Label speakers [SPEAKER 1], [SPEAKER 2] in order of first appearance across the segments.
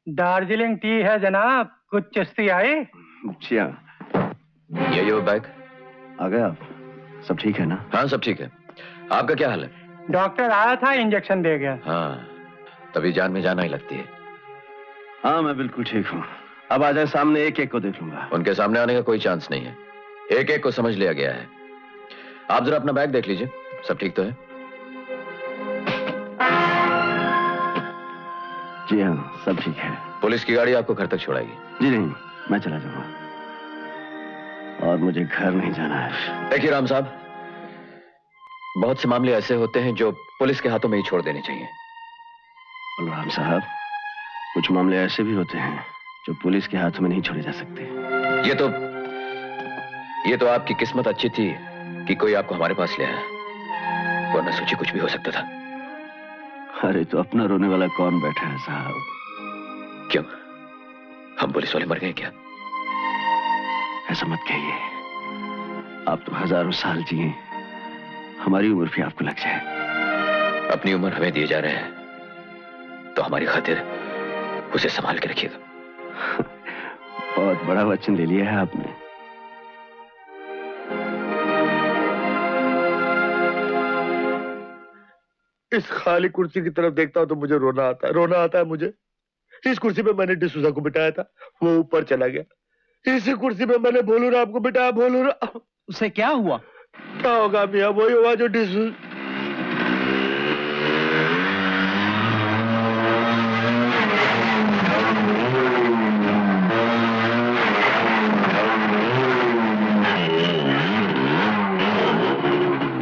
[SPEAKER 1] Darjeeling T है जनाब, कुछ चिश्ती आई?
[SPEAKER 2] जी हाँ।
[SPEAKER 3] ये वो बैग
[SPEAKER 2] आ गए आप? सब ठीक है ना?
[SPEAKER 3] हाँ सब ठीक है। आपका क्या हाल है?
[SPEAKER 1] डॉक्टर आया था, इंजेक्शन दे गया।
[SPEAKER 3] हाँ, तभी जान में जान ही लगती है।
[SPEAKER 2] हाँ मैं बिल्कुल ठीक हूँ। अब आ जाए सामने, एक एक को देख लूंगा।
[SPEAKER 3] उनके सामने आने का कोई चांस नहीं है, एक एक को समझ लिया गया है। आप जरा अपना बैग देख लीजिए, सब ठीक तो है?
[SPEAKER 2] जी हाँ सब ठीक है।
[SPEAKER 3] पुलिस की गाड़ी आपको घर तक छोड़ाएगी?
[SPEAKER 2] जी नहीं, मैं चला जाऊंगा और मुझे घर नहीं जाना है।
[SPEAKER 3] देखिए राम साहब, बहुत से मामले ऐसे होते हैं जो पुलिस के हाथों में ही छोड़ देने चाहिए।
[SPEAKER 2] बलराम साहब, कुछ मामले ऐसे भी होते हैं जो पुलिस के हाथों में नहीं छोड़े जा सकते।
[SPEAKER 3] ये तो आपकी किस्मत अच्छी थी कि कोई आपको हमारे पास ले आया, वरना सोचिए कुछ भी हो सकता था।
[SPEAKER 2] अरे तो अपना रोने वाला कौन बैठा है साहब?
[SPEAKER 3] क्यों, हम पुलिस वाले मर गए क्या?
[SPEAKER 2] ऐसा मत कहिए, आप तो हजारों साल जिए, हमारी उम्र भी आपको लग जाए।
[SPEAKER 3] अपनी उम्र हमें दिए जा रहे हैं तो हमारी खातिर उसे संभाल के रखिएगा।
[SPEAKER 2] बहुत बड़ा वचन ले लिया है आपने।
[SPEAKER 4] इस खाली कुर्सी की तरफ देखता हूं तो मुझे रोना आता है मुझे। इस कुर्सी पे मैंने डिसूजा को बिठाया था, वो ऊपर चला गया। इसी कुर्सी पे मैंने भोलू राम को बिठाया, भोलू राम।
[SPEAKER 5] उसे क्या हुआ?
[SPEAKER 4] क्या होगा मियां, वही हुआ जो डिसूजा।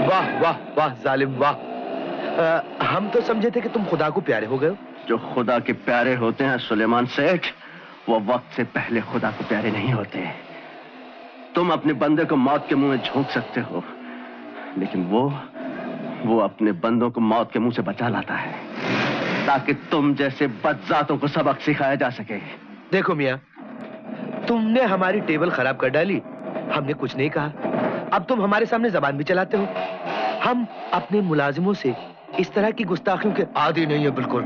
[SPEAKER 4] वाह वाह वाह जालिम वाह। हम तो समझे थे कि तुम खुदा को प्यारे हो गए हो।
[SPEAKER 2] जो खुदा के प्यारे होते हैं सुलेमान सेठ, वो वक्त से पहले खुदा को प्यारे नहीं होते। तुम अपने बंदे को मौत के मुंह में झोंक सकते हो, लेकिन वो अपने बंदों को मौत के मुंह से बचा लाता है, ताकि तुम जैसे बदजातों को सबक सिखाया जा सके।
[SPEAKER 4] देखो मियां, तुमने हमारी टेबल खराब कर डाली, हमने कुछ नहीं कहा। अब तुम हमारे सामने जबान भी चलाते हो। हम अपने मुलाजिमों से इस तरह की गुस्ताखियों के आदी नहीं है बिल्कुल।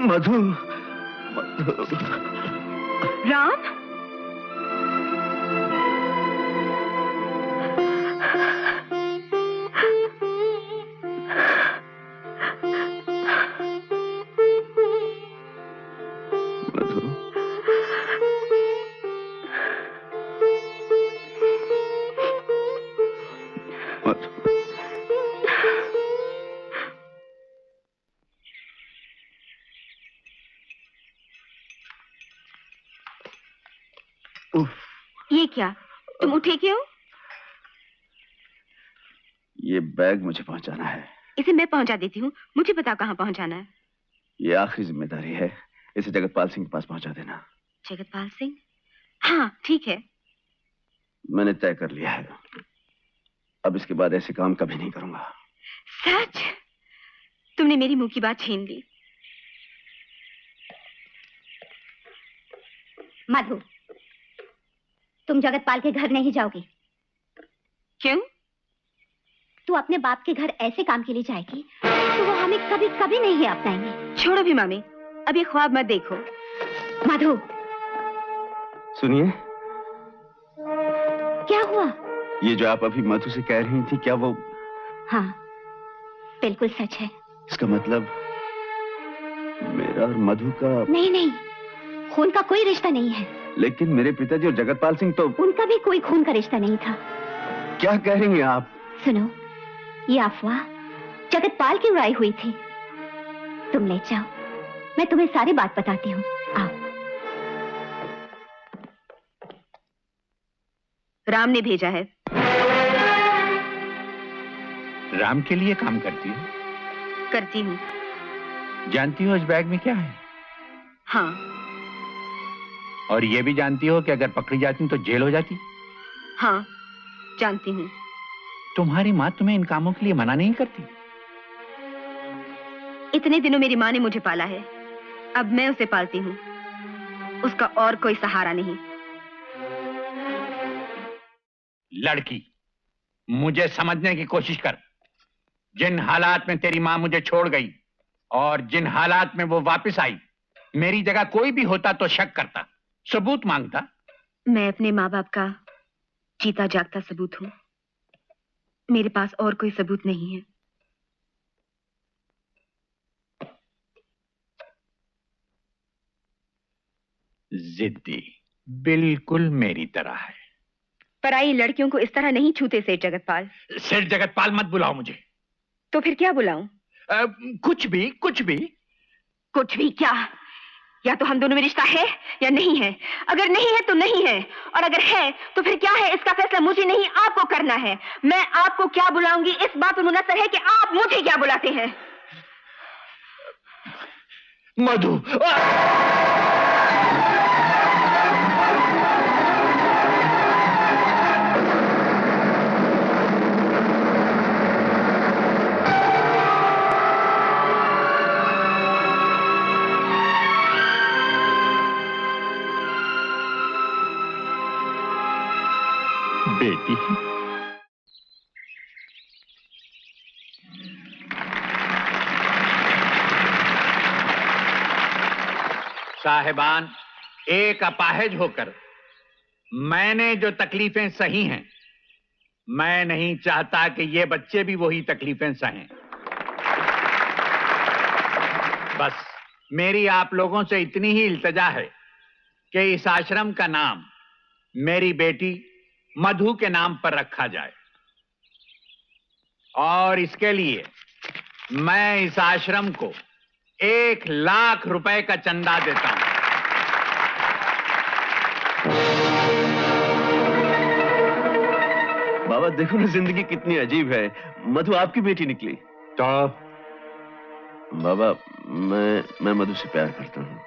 [SPEAKER 2] मधु,
[SPEAKER 6] राम, ये क्या, तुम उठे क्यों?
[SPEAKER 2] ये बैग मुझे पहुंचाना है।
[SPEAKER 6] इसे मैं पहुंचा देती हूँ, मुझे बताओ कहाँ पहुंचाना है।
[SPEAKER 2] ये आखिरी जिम्मेदारी है, इसे जगतपाल सिंह के पास पहुंचा देना।
[SPEAKER 6] जगतपाल सिंह? हाँ ठीक है।
[SPEAKER 2] मैंने तय कर लिया है, अब इसके बाद ऐसे काम कभी नहीं करूंगा।
[SPEAKER 6] सच? तुमने मेरी मुंह की बात छीन ली। मधु, तुम जगतपाल के घर नहीं जाओगी। क्यों? तू अपने बाप के घर ऐसे काम के लिए जाएगी तो वो हमें कभी कभी नहीं अपनाएंगे। छोड़ो भी मामी, अब ये ख्वाब मत देखो। मधु,
[SPEAKER 5] सुनिए,
[SPEAKER 6] क्या हुआ?
[SPEAKER 5] ये जो आप अभी मधु से कह रही थी, क्या वो?
[SPEAKER 6] हाँ, बिल्कुल सच है।
[SPEAKER 5] इसका मतलब मेरा और मधु का?
[SPEAKER 6] नहीं नहीं, खून का कोई रिश्ता नहीं है।
[SPEAKER 5] लेकिन मेरे पिताजी और जगतपाल सिंह तो?
[SPEAKER 6] उनका भी कोई खून का रिश्ता नहीं था।
[SPEAKER 5] क्या कह रही हैं आप?
[SPEAKER 6] सुनो, ये अफवाह जगतपाल की उड़ाई हुई थी। तुम ले जाओ, मैं तुम्हें सारी बात बताती हूँ। आओ। राम ने भेजा है।
[SPEAKER 7] राम के लिए काम करती हो?
[SPEAKER 6] करती हूँ।
[SPEAKER 7] जानती हो इस बैग में क्या है?
[SPEAKER 6] हाँ।
[SPEAKER 7] और ये भी जानती हो कि अगर पकड़ी जाती तो जेल हो जाती?
[SPEAKER 6] हाँ, जानती हूँ।
[SPEAKER 7] तुम्हारी माँ तुम्हें इन कामों के लिए मना नहीं करती?
[SPEAKER 6] इतने दिनों मेरी माँ ने मुझे पाला है, अब मैं उसे पालती हूँ। उसका और कोई सहारा नहीं।
[SPEAKER 7] लड़की, मुझे समझने की कोशिश कर। जिन हालात में तेरी माँ मुझे छोड़ गई और जिन हालात में वो वापस आई, मेरी जगह कोई भी होता तो शक करता, सबूत मांगता।
[SPEAKER 6] मैं अपने माँ बाप का जीता जागता सबूत हूँ। मेरे पास और कोई सबूत नहीं है।
[SPEAKER 7] जिद्दी, बिल्कुल मेरी तरह है।
[SPEAKER 6] पराई लड़कियों को इस तरह नहीं छूते सेठ जगतपाल।
[SPEAKER 7] सेठ जगतपाल मत बुलाओ मुझे।
[SPEAKER 6] तो फिर क्या बुलाऊं?
[SPEAKER 7] कुछ भी, कुछ भी।
[SPEAKER 6] कुछ भी क्या? या तो हम दोनों में रिश्ता है या नहीं है। अगर नहीं है तो नहीं है, और अगर है तो फिर क्या है, इसका फैसला मुझे नहीं आपको करना है। मैं आपको क्या बुलाऊंगी इस बात पर मुनसर है कि आप मुझे क्या बुलाते हैं।
[SPEAKER 7] मधु, बेटी। साहिबान, एक अपाहिज होकर मैंने जो तकलीफें सही हैं, मैं नहीं चाहता कि ये बच्चे भी वही तकलीफें सहें। बस मेरी आप लोगों से इतनी ही इल्तजा है कि इस आश्रम का नाम मेरी बेटी मधु के नाम पर रखा जाए, और इसके लिए मैं इस आश्रम को 1,00,000 रुपए का चंदा देता हूं।
[SPEAKER 5] बाबा देखो ना, जिंदगी कितनी अजीब है। मधु आपकी बेटी निकली।
[SPEAKER 7] तो
[SPEAKER 5] बाबा मैं मधु से प्यार करता हूँ।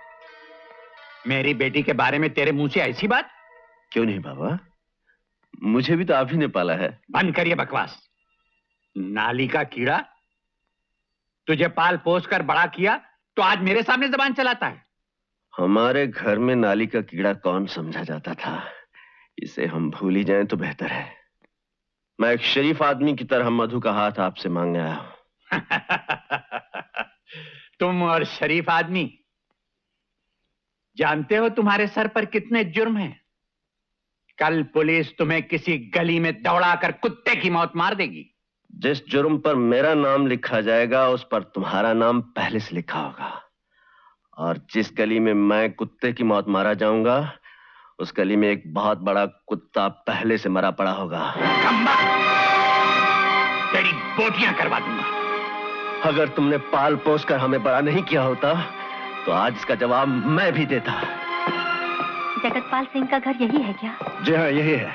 [SPEAKER 7] मेरी बेटी के बारे में तेरे मुंह से ऐसी बात?
[SPEAKER 5] क्यों नहीं बाबा, मुझे भी तो आप ही ने पाला है।
[SPEAKER 7] बंद करिए बकवास। नाली का कीड़ा, तुझे पाल पोस कर बड़ा किया तो आज मेरे सामने जबान चलाता है।
[SPEAKER 5] हमारे घर में नाली का कीड़ा कौन समझा जाता था, इसे हम भूल ही जाएं तो बेहतर है। मैं एक शरीफ आदमी की तरह मधु का हाथ आपसे मांगने आया हूं।
[SPEAKER 7] तुम और शरीफ आदमी, जानते हो तुम्हारे सर पर कितने जुर्म हैं? कल पुलिस तुम्हें किसी गली में दौड़ाकर कुत्ते की मौत मार देगी।
[SPEAKER 5] जिस जुर्म पर मेरा नाम लिखा जाएगा उस पर तुम्हारा नाम पहले से लिखा होगा, और जिस गली में मैं कुत्ते की मौत मारा जाऊंगा उस गली में एक बहुत बड़ा कुत्ता पहले से मरा पड़ा होगा।
[SPEAKER 7] तेरी बोटियां करवा दूंगा।
[SPEAKER 5] अगर तुमने पाल पोस कर हमें बड़ा नहीं किया होता तो आज इसका जवाब मैं भी देता।
[SPEAKER 6] जगतपाल सिंह का घर यही है क्या?
[SPEAKER 5] जी हाँ, यही है।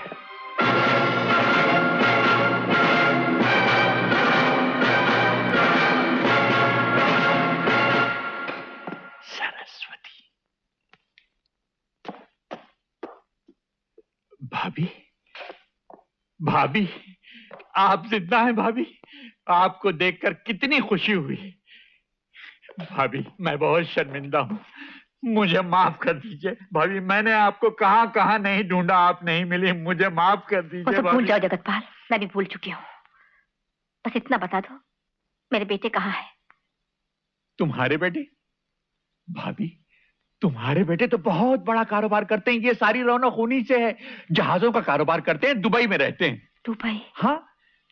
[SPEAKER 7] सरस्वती। भाभी, भाभी, आप जिंदा हैं भाभी। आपको देखकर कितनी खुशी हुई। भाभी, मैं बहुत शर्मिंदा हूं। मुझे माफ कर दीजिए भाभी, मैंने आपको कहाँ कहाँ नहीं ढूंढा, आप नहीं मिली, मुझे माफ कर
[SPEAKER 6] वो
[SPEAKER 7] दीजिए
[SPEAKER 6] सब भूल
[SPEAKER 7] भाभी।
[SPEAKER 6] जाओ जगतपाल, मैं भी भूल चुकी हूँ। बस इतना बता दो, मेरे बेटे कहाँ है?
[SPEAKER 7] तुम्हारे बेटे? भाभी, तुम्हारे बेटे तो बहुत बड़ा कारोबार करते हैं, ये सारी रौनक उन्हीं से है। जहाजों का कारोबार करते हैं, दुबई में रहते हैं।
[SPEAKER 6] दुबई?
[SPEAKER 7] हाँ,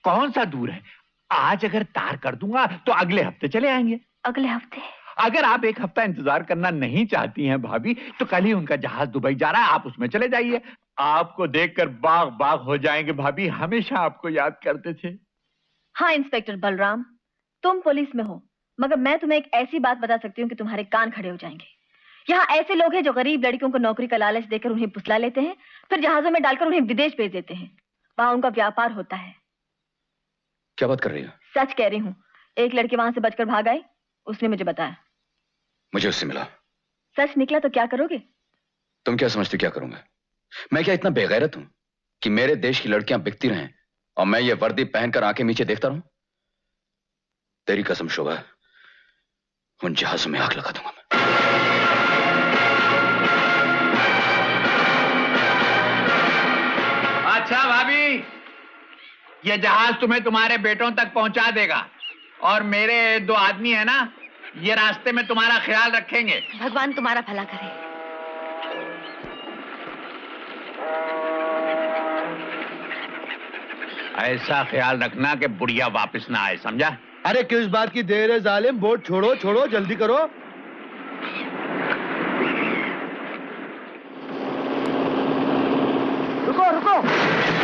[SPEAKER 7] कौन सा दूर है। आज अगर तार कर दूंगा तो अगले हफ्ते चले आएंगे।
[SPEAKER 6] अगले हफ्ते?
[SPEAKER 7] अगर आप एक हफ्ता इंतजार करना नहीं चाहती हैं भाभी, तो कल ही उनका जहाज दुबई जा रहा है, आप उसमें चले जाइए। आपको देखकर बाग बाग हो जाएंगे भाभी, हमेशा आपको याद करते थे।
[SPEAKER 8] हाँ इंस्पेक्टर बलराम, तुम पुलिस में हो, मगर मैं तुम्हें एक ऐसी बात बता सकती हूँ कि तुम्हारे कान खड़े हो जाएंगे। यहाँ ऐसे लोग हैं जो गरीब लड़कियों को नौकरी का लालच देकर उन्हें पुसला लेते हैं, फिर जहाजों में डालकर उन्हें विदेश भेज देते हैं। वहां उनका व्यापार होता है।
[SPEAKER 3] क्या बात कर रही हो?
[SPEAKER 8] सच कह रही हूँ, एक लड़की वहां से बचकर भाग आई, उसने मुझे बताया।
[SPEAKER 3] मुझे उससे मिला।
[SPEAKER 8] सच निकला तो क्या करोगे?
[SPEAKER 3] तुम क्या समझते क्या करूंगा? मैं क्या इतना बेगैरत हूं कि मेरे देश की लड़कियां बिकती रहें और मैं ये वर्दी पहनकर आंखें नीचे देखता रहूं? तेरी कसम शोभा, उन जहाजों में आग लगा दूंगा मैं।
[SPEAKER 7] अच्छा भाभी, ये जहाज तुम्हें तुम्हारे बेटों तक पहुंचा देगा और मेरे 2 आदमी है ना, ये रास्ते में तुम्हारा ख्याल रखेंगे।
[SPEAKER 6] भगवान तुम्हारा भला करे।
[SPEAKER 7] ऐसा ख्याल रखना कि बुढ़िया वापस ना आए, समझा?
[SPEAKER 4] अरे किस बात की देर है जालिम, बोट छोड़ो छोड़ो, जल्दी करो। रुको रुको।